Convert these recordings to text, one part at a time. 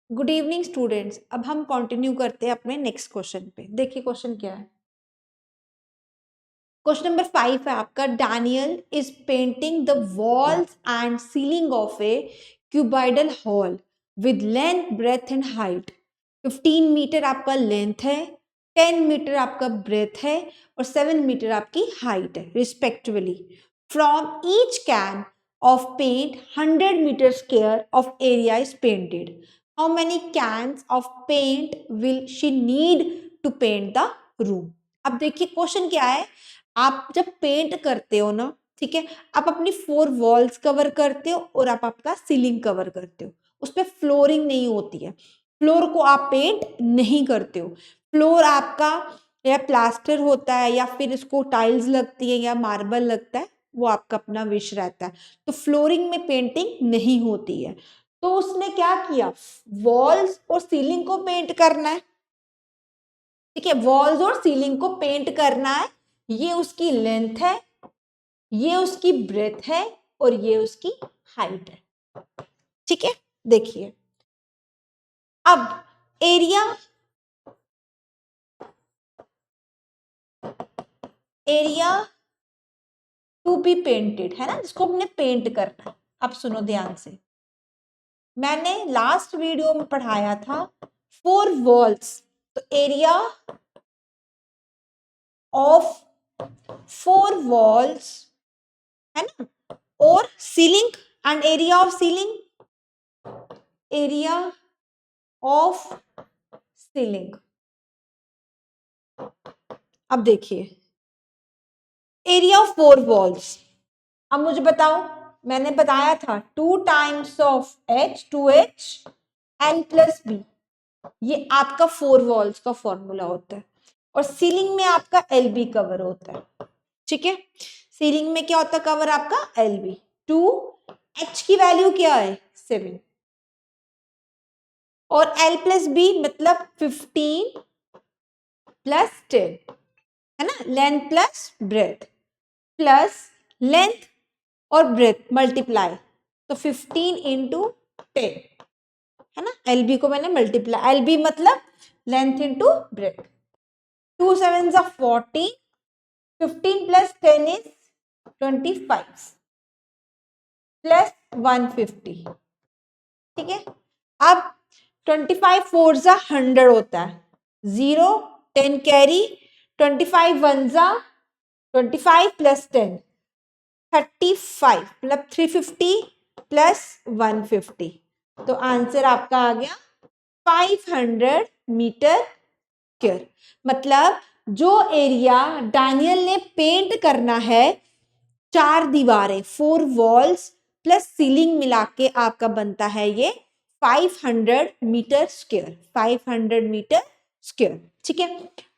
Good evening students. अब हम continue करते हैं अपने नेक्स्ट क्वेश्चन पे। देखिए क्वेश्चन क्या है। क्वेश्चन नंबर 5 है आपका। Daniel is painting the walls and ceiling of a cuboidal hall with length breadth and height. 15 metre आपका लेंथ है, 10 मीटर आपका ब्रेथ है और 7 मीटर आपकी हाइट है respectively. From each can of paint 100 meter square of area is painted. How many cans of paint will she need to paint the room? अब देखिए question क्या है। आप जब पेंट करते हो ना, ठीक है, आप अपनी 4 वॉल्स कवर करते हो और आप आपका सीलिंग कवर करते हो। उस पर फ्लोरिंग नहीं होती है, फ्लोर को आप पेंट नहीं करते हो। फ्लोर आपका या प्लास्टर होता है या फिर इसको टाइल्स लगती है या मार्बल लगता है, वो आपका अपना विश रहता है। तो फ्लोरिंग में पेंटिंग नहीं होती है। तो उसने क्या किया, वॉल्स और सीलिंग को पेंट करना है। ठीक है, वॉल्स और सीलिंग को पेंट करना है। ये उसकी लेंथ है, ये उसकी ब्रेथ है और ये उसकी हाइट है। ठीक है, देखिए अब area area to be painted है ना, जिसको हमने पेंट करना है। अब सुनो ध्यान से, मैंने लास्ट वीडियो में पढ़ाया था 4 वॉल्स। तो एरिया ऑफ 4 वॉल्स है ना, और ceiling and area of ceiling, area of ceiling. अब देखिए एरिया ऑफ 4 वॉल्स। अब मुझे बताओ, मैंने बताया था 2 times of h 2h n plus b। ये आपका 4 वॉल्स का फॉर्मूला होता है और सीलिंग में आपका LB कवर होता है। ठीक है, सीलिंग में क्या होता है कवर आपका LB। 2h की वैल्यू क्या है 7 और L प्लस B मतलब 15 प्लस 10 है ना, length plus breadth plus length और ब्रेथ मल्टीप्लाई, तो 15 इंटू 10 है ना। LB को मैंने मल्टीप्लाई, LB मतलब length into breadth. 2 7 14, 15 plus 10 is 25 plus 150। ठीक है, अब 25 4 100 होता है, 0 10 कैरी, 25 1 25 प्लस 10 35 मतलब 350 प्लस 150। तो आंसर आपका आ गया 500 मीटर स्क्वायर। मतलब जो एरिया डैनियल ने पेंट करना है, 4 दीवारें 4 वॉल्स प्लस सीलिंग मिला के आपका बनता है ये 500 मीटर स्क्वायर, 500 मीटर स्क्वायर। ठीक है,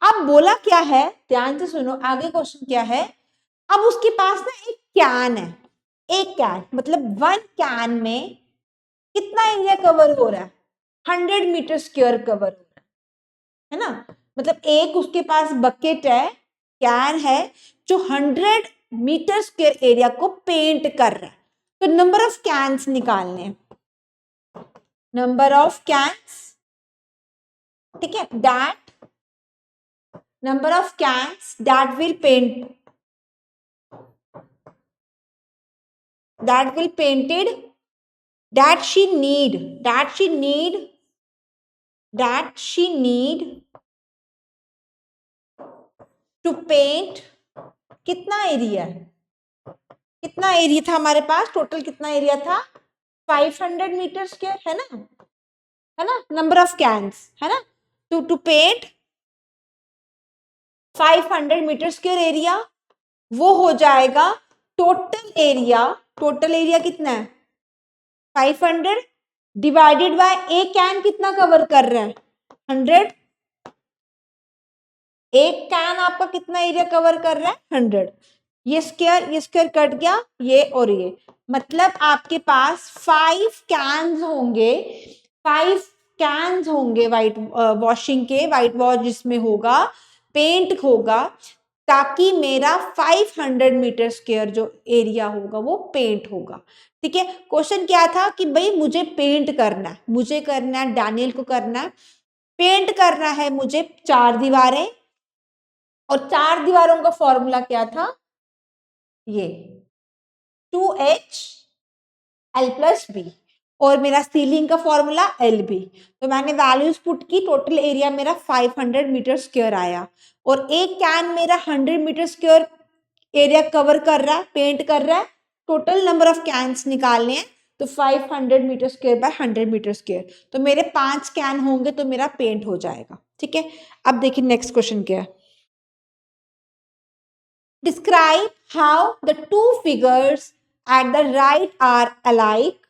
अब बोला क्या है, ध्यान से सुनो, आगे क्वेश्चन क्या है। अब उसके पास ना एक कैन है, एक कैन मतलब 1 कैन में कितना एरिया कवर हो रहा है, 100 मीटर स्क्वायर कवर हो रहा है ना। मतलब एक उसके पास बकेट है, कैन है जो 100 मीटर स्क्वायर एरिया को पेंट कर रहा है। तो नंबर ऑफ कैन्स निकालने हैं, नंबर ऑफ कैन्स। ठीक है, that number of cans that will paint, that will painted, that she need to paint। कितना एरिया है, कितना एरिया था हमारे पास, टोटल कितना एरिया था 500 मीटर स्क्वायर है ना, नंबर ऑफ कैन्स है ना। To paint 500 metre square area, वो हो जाएगा टोटल एरिया कितना है 500 डिवाइडेड बाय ए कैन कितना कवर कर रहा है 100। एक कैन आपका कितना एरिया कवर कर रहा है 100। ये स्क्वायर कट गया, ये और ये, मतलब आपके पास 5 कैन्स होंगे, 5 कैन्स होंगे वाइट वॉशिंग के, वाइट वॉश जिसमें होगा पेंट होगा, ताकि मेरा 500 मीटर स्क्वायर जो एरिया होगा वो पेंट होगा। ठीक है, क्वेश्चन क्या था कि भाई मुझे पेंट करना है, मुझे करना है, डैनियल को करना है, पेंट करना है मुझे 4 दीवारें, और 4 दीवारों का फॉर्मूला क्या था, ये 2H L प्लस बी, और मेरा सीलिंग का फॉर्मूला एल बी। तो मैंने वैल्यूज पुट की, टोटल एरिया मेरा 500 मीटर स्क्वायर आया, और एक कैन मेरा 100 मीटर स्क्वायर एरिया कवर कर रहा है, पेंट कर रहा है। टोटल नंबर ऑफ कैन्स निकालने हैं, तो 500 metre square by 100 metre square, तो मेरे 5 कैन होंगे तो मेरा पेंट हो जाएगा। ठीक है, अब देखिए नेक्स्ट क्वेश्चन क्या है। Describe how the two figures at the right are alike.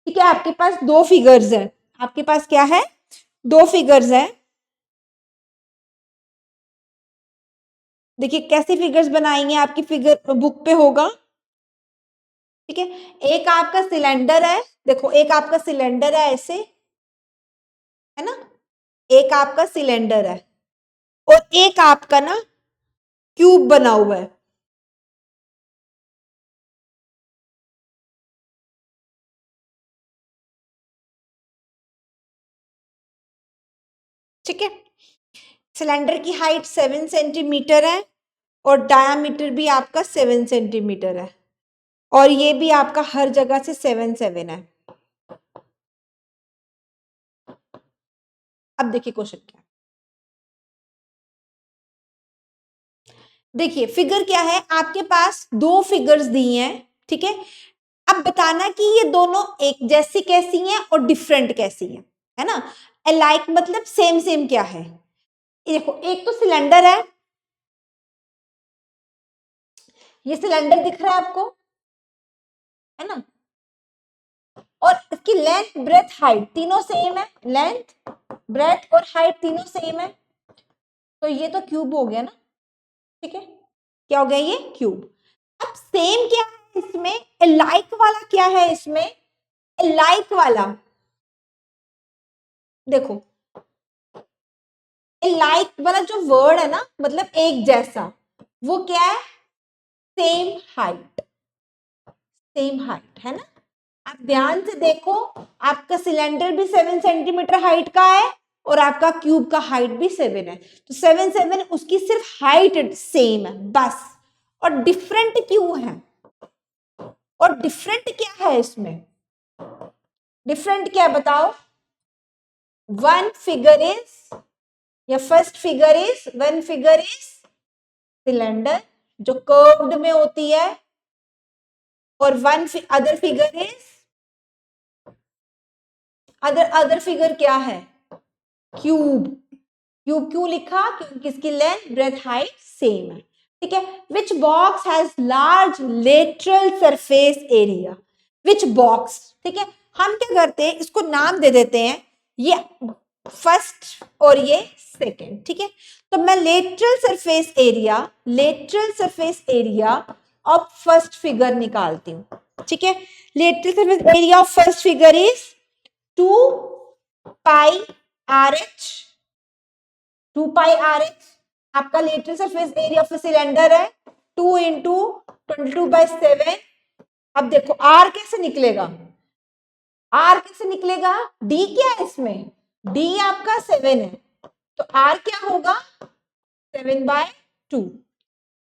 ठीक है, आपके पास दो फिगर्स है, आपके पास क्या है, दो फिगर्स है। देखिए कैसे फिगर्स बनाएंगे, आपकी फिगर बुक पे होगा। ठीक है, एक आपका सिलेंडर है, देखो एक आपका सिलेंडर है ऐसे, है ना, एक आपका सिलेंडर है, और एक आपका ना क्यूब बना हुआ है। ठीक है, सिलेंडर की हाइट 7 सेंटीमीटर है, और डायामीटर भी आपका 7 सेंटीमीटर है, और ये भी आपका हर जगह से 7 है। अब देखिए क्वेश्चन क्या है। देखिए फिगर क्या है, आपके पास दो फिगर्स दी हैं। ठीक है, अब बताना कि ये दोनों एक जैसी कैसी हैं और डिफरेंट कैसी हैं, है ना। अलाइक मतलब सेम सेम क्या है, ये देखो एक तो सिलेंडर है, ये सिलेंडर दिख रहा है आपको, है ना, और इसकी लेंथ ब्रेथ हाइट तीनों सेम है, लेंथ ब्रेथ और हाइट तीनों सेम है, तो ये तो क्यूब हो गया ना। ठीक है, क्या हो गया, ये क्यूब। अब सेम क्या है इसमें, अलाइक वाला क्या है इसमें, अलाइक वाला देखो, लाइक वाला जो वर्ड है ना, मतलब एक जैसा, वो क्या है, सेम हाइट, सेम हाइट, है ना। आप ध्यान से देखो, आपका सिलेंडर भी 7 सेंटीमीटर हाइट का है, और आपका क्यूब का हाइट भी 7 है, तो 7 उसकी सिर्फ हाइट सेम है बस, और डिफरेंट क्यों है, और डिफरेंट क्या है इसमें, डिफरेंट क्या है बताओ। वन फिगर इज, या first figure is, one figure is cylinder जो कर्व्ड में होती है, और one other figure is, other figure क्या है, क्यूब। क्यूब क्यों लिखा, क्योंकि इसकी लेंथ ब्रेथ हाइट सेम है। ठीक है, which box has large lateral surface area, which box. ठीक है, हम क्या करते हैं, इसको नाम दे देते हैं, ये फर्स्ट और ये सेकंड। ठीक है, तो मैं lateral surface area, lateral surface area of first figure निकालती हूँ। ठीक है, lateral surface area of first figure is 2 pi R H, 2 pi R H आपका lateral surface area of cylinder है, 2 इंटू 22/7। अब देखो आर कैसे निकलेगा, आर कैसे निकलेगा, डी क्या है इसमें, डी आपका 7 है, तो आर क्या होगा, 7/2,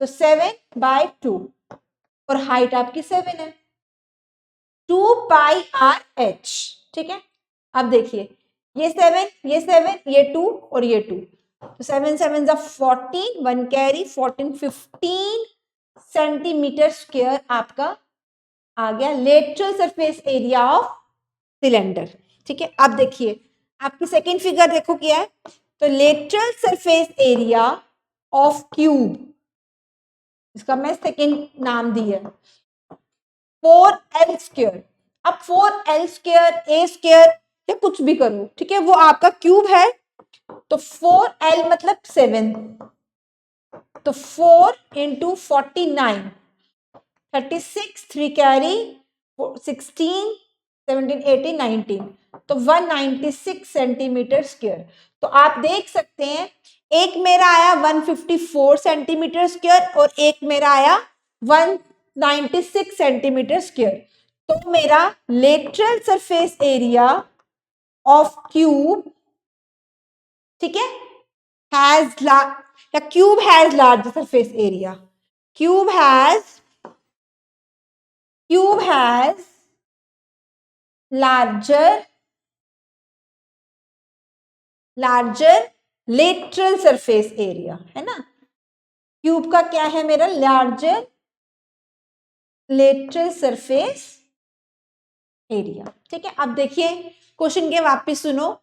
तो 7/2, और हाइट आपकी 7 है, 2 पाई आर एच। ठीक है, अब देखिए ये 7, ये 7, ये 2 और ये 2, तो 7 7 14, 1 कैरी 14, 15 सेंटीमीटर स्क्वायर आपका आ गया lateral surface area of cylinder. ठीक है, अब देखिए आपकी सेकेंड फिगर देखो क्या है, तो lateral surface area of cube, इसका मैं सेकेंड नाम दिया 4L²। अब 4L² A² या कुछ भी करो, ठीक है, वो आपका क्यूब है, तो 4L मतलब 7, तो 4 इंटू 49, 36, 3 कैरी 16, 17, 18, 19, तो 196 सेंटीमीटर स्क्वायर। तो आप देख सकते हैं एक मेरा आया 154 सेंटीमीटर स्क्वायर और एक मेरा आया 196 सेंटीमीटर स्क्वायर। तो मेरा lateral surface area of cube, ठीक है, हैज या cube has large surface area, cube has larger lateral surface area, है ना। क्यूब का क्या है मेरा, लार्जर लेटरल सरफेस एरिया, ठीक है। अब देखिए क्वेश्चन के वापस सुनो,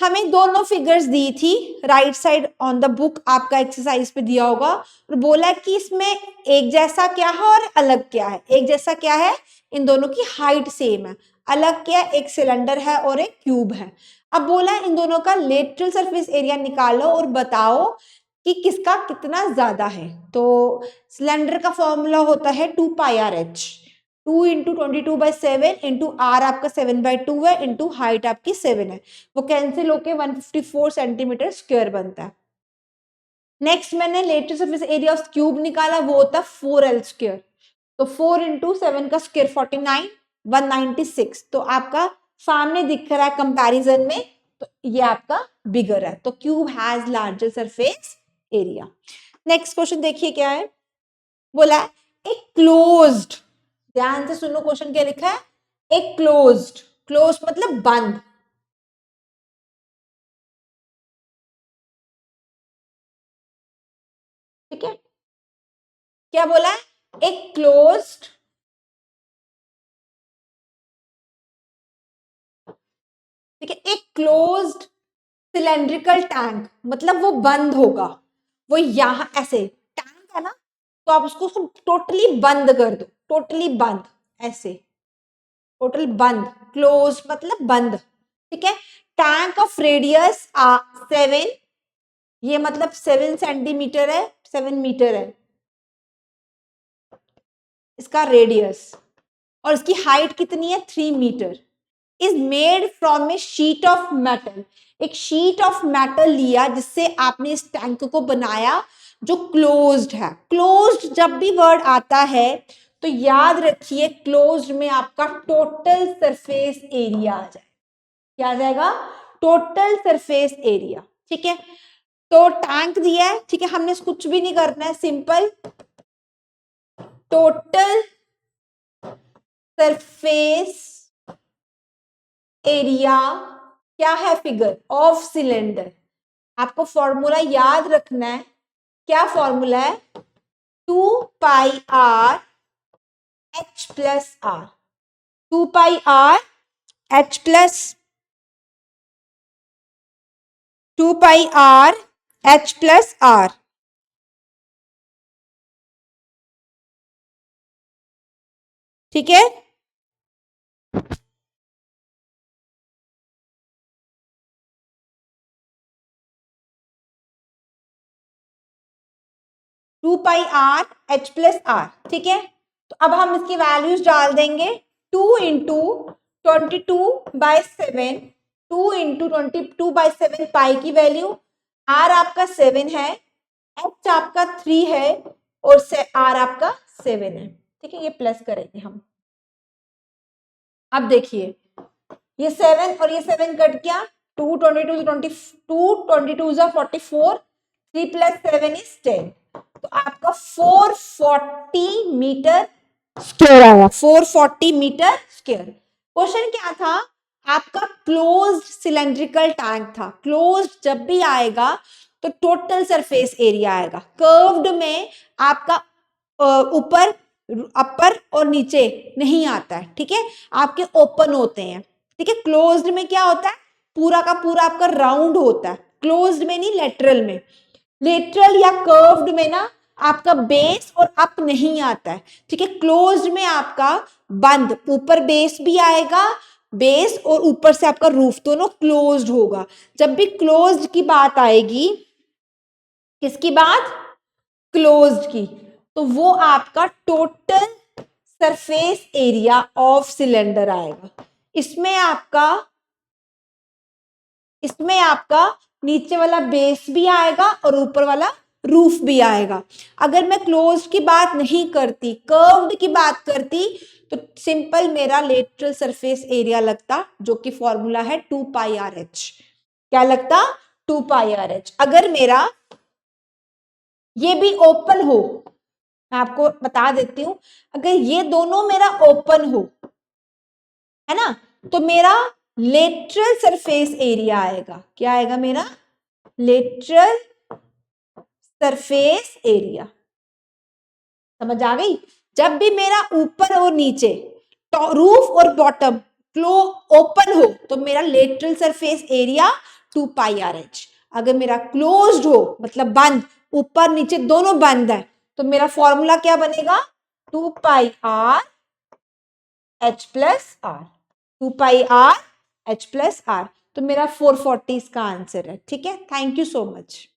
हमें दोनों फिगर्स दी थी, right side on the book आपका एक्सरसाइज पे दिया होगा, और बोला कि इसमें एक जैसा क्या है और अलग क्या है। एक जैसा क्या है, इन दोनों की हाइट सेम है। अलग क्या है, एक सिलेंडर है और एक क्यूब है। अब बोला इन दोनों का लेटरल सरफेस एरिया निकालो और बताओ कि किसका कितना ज्यादा है। तो सिलेंडर का फॉर्मूला होता है 2πr/h, 2 इंटू 22/7 इंटू आर आपका 7/2 है, इंटू हाइट आपकी 7 है, वो कैंसिल होके 154 सेंटीमीटर स्क्वायर बनता है। नेक्स्ट मैंने lateral surface area of cube निकाला, वो होता है 4l²। तो 4 इंटू 7 का स्क्वायर 49, 196। तो आपका सामने दिख रहा है कंपैरिजन में, तो ये आपका बिगर है। तो cube has larger surface area. Next question देखिए क्या है, बोला एक क्लोज्ड, ध्यान से सुनो क्वेश्चन क्या लिखा है, एक क्लोज्ड, क्लोज मतलब बंद, ठीक है। क्या बोला है, एक क्लोज्ड, ठीक है, एक क्लोज्ड सिलेंड्रिकल टैंक, मतलब वो बंद होगा, वो यहां ऐसे टैंक है ना, तो आप उसको टोटली बंद कर दो, टोटली बंद, ऐसे टोटल बंद, क्लोज मतलब बंद, ठीक है। टैंक ऑफ रेडियस 7, ये मतलब 7 सेंटीमीटर है, 7 मीटर है इसका रेडियस, और इसकी हाइट कितनी है, 3 metre. Is made from a sheet of metal, एक शीट ऑफ मेटल लिया जिससे आपने इस टैंक को बनाया जो क्लोज्ड है। क्लोज्ड जब भी वर्ड आता है तो याद रखिए क्लोज्ड में आपका टोटल सरफेस एरिया आ जाए, क्या आ जाएगा, टोटल सरफेस एरिया, ठीक है। तो टैंक दिया है, ठीक है, हमने कुछ भी नहीं करना है, सिंपल टोटल सरफेस एरिया क्या है, फिगर ऑफ सिलेंडर। आपको फॉर्मूला याद रखना है, क्या फॉर्मूला है, 2πr/h+r, 2πr/h+r, ठीक है। 2πr/h+r, ठीक है। तो अब हम इसकी वैल्यूज डाल देंगे, 2 इंटू 22/7, 2 इंटू 22/7 पाई की वैल्यू, आर आपका 7 है, एच आपका 3 है, और से आर आपका 7 है, ठीक है। ये प्लस करेंगे हम। अब देखिए ये 7 और ये 7 कट गया, 2 22 22 44, 3 + 7 = 10, तो आपका 440 मीटर स्क्वायर आया, 440 मीटर स्क्वायर। क्वेश्चन क्या था, आपका क्लोज्ड सिलेंड्रिकल टैंक था। क्लोज्ड जब भी आएगा तो टोटल सरफेस एरिया आएगा, कर्व्ड में आपका ऊपर अपर और नीचे नहीं आता है, ठीक है, आपके ओपन होते हैं, ठीक है। क्लोज्ड में क्या होता है, पूरा का पूरा आपका राउंड होता है, क्लोज्ड में नहीं, लेटरल में। लेटरल या कर्व्ड में ना आपका बेस और अप नहीं आता है, ठीक है। क्लोज्ड में आपका बंद, ऊपर बेस भी आएगा, बेस और ऊपर से आपका रूफ दोनों क्लोज्ड होगा। जब भी क्लोज्ड की बात आएगी, किसकी बात, क्लोज्ड की, तो वो आपका total surface area of cylinder आएगा, इसमें आपका नीचे वाला बेस भी आएगा और ऊपर वाला रूफ भी आएगा। अगर मैं क्लोज की बात नहीं करती, कर्व्ड की बात करती, तो सिंपल मेरा लेटरल सरफेस एरिया लगता, जो कि फॉर्मूला है 2πRH। क्या लगता? 2πRH। अगर मेरा ये भी ओपन हो, मैं आपको बता देती हूं, अगर ये दोनों मेरा ओपन हो, है ना, तो मेरा लेटरल सरफेस एरिया आएगा। क्या आएगा? मेरा लेटरल सरफेस एरिया। समझ आ गई? जब भी मेरा ऊपर और नीचे, तो रूफ और बॉटम ओपन हो, तो मेरा लेटरल सरफेस एरिया 2πRH। अगर मेरा क्लोज्ड हो, मतलब बंद, ऊपर नीचे दोनों बंद है, तो मेरा फॉर्मूला क्या बनेगा? 2πRH plus R। 2πRH plus R। तो मेरा 440 इसका आंसर है। ठीक है, थैंक यू सो मच।